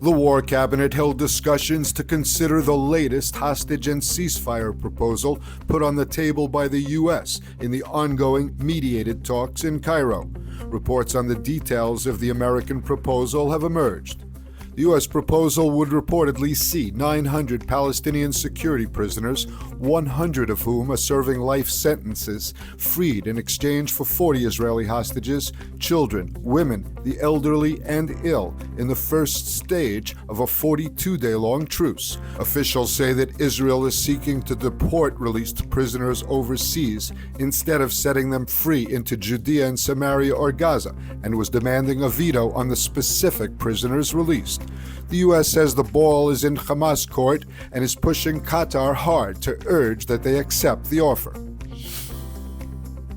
The War Cabinet held discussions to consider the latest hostage and ceasefire proposal put on the table by the U.S. in the ongoing mediated talks in Cairo. Reports on the details of the American proposal have emerged. The U.S. proposal would reportedly see 900 Palestinian security prisoners, 100 of whom are serving life sentences, freed in exchange for 40 Israeli hostages, children, women, the elderly, and ill, in the first stage of a 42-day-long truce. Officials say that Israel is seeking to deport released prisoners overseas instead of setting them free into Judea and Samaria or Gaza, and was demanding a veto on the specific prisoners released. The U.S. says the ball is in Hamas court and is pushing Qatar hard to urge that they accept the offer.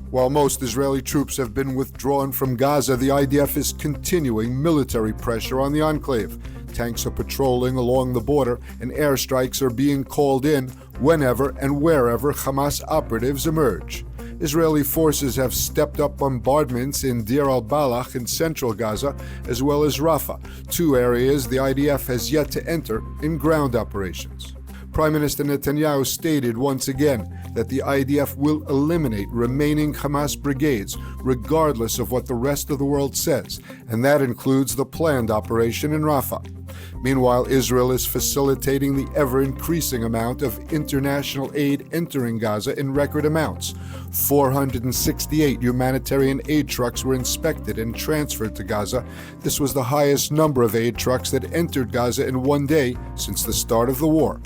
While most Israeli troops have been withdrawn from Gaza, the IDF is continuing military pressure on the enclave. Tanks are patrolling along the border, and airstrikes are being called in whenever and wherever Hamas operatives emerge. Israeli forces have stepped up bombardments in Deir al-Balach in central Gaza, as well as Rafah, two areas the IDF has yet to enter in ground operations. Prime Minister Netanyahu stated once again that the IDF will eliminate remaining Hamas brigades, regardless of what the rest of the world says, and that includes the planned operation in Rafah. Meanwhile, Israel is facilitating the ever-increasing amount of international aid entering Gaza in record amounts. 468 humanitarian aid trucks were inspected and transferred to Gaza. This was the highest number of aid trucks that entered Gaza in one day since the start of the war.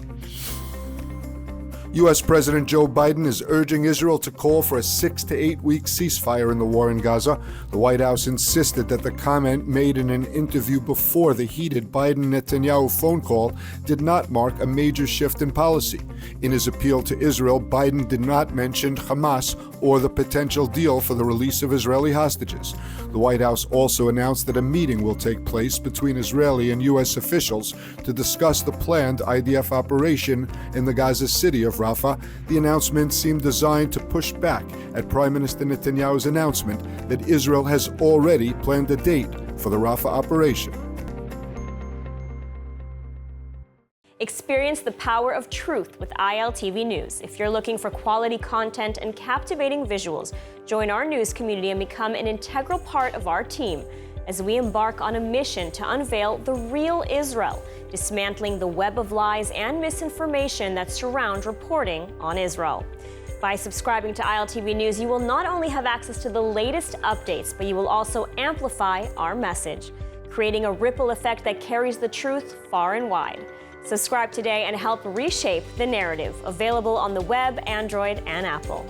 U.S. President Joe Biden is urging Israel to call for a 6 to 8 week ceasefire in the war in Gaza. The White House insisted that the comment made in an interview before the heated Biden-Netanyahu phone call did not mark a major shift in policy. In his appeal to Israel, Biden did not mention Hamas or the potential deal for the release of Israeli hostages. The White House also announced that a meeting will take place between Israeli and U.S. officials to discuss the planned IDF operation in the Gaza city of Rafah. The announcement seemed designed to push back at Prime Minister Netanyahu's announcement that Israel has already planned a date for the Rafah operation. Experience the power of truth with ILTV News. If you're looking for quality content and captivating visuals, join our news community and become an integral part of our team as we embark on a mission to unveil the real Israel, dismantling the web of lies and misinformation that surround reporting on Israel. By subscribing to ILTV News, you will not only have access to the latest updates, but you will also amplify our message, creating a ripple effect that carries the truth far and wide. Subscribe today and help reshape the narrative. Available on the web, Android, and Apple.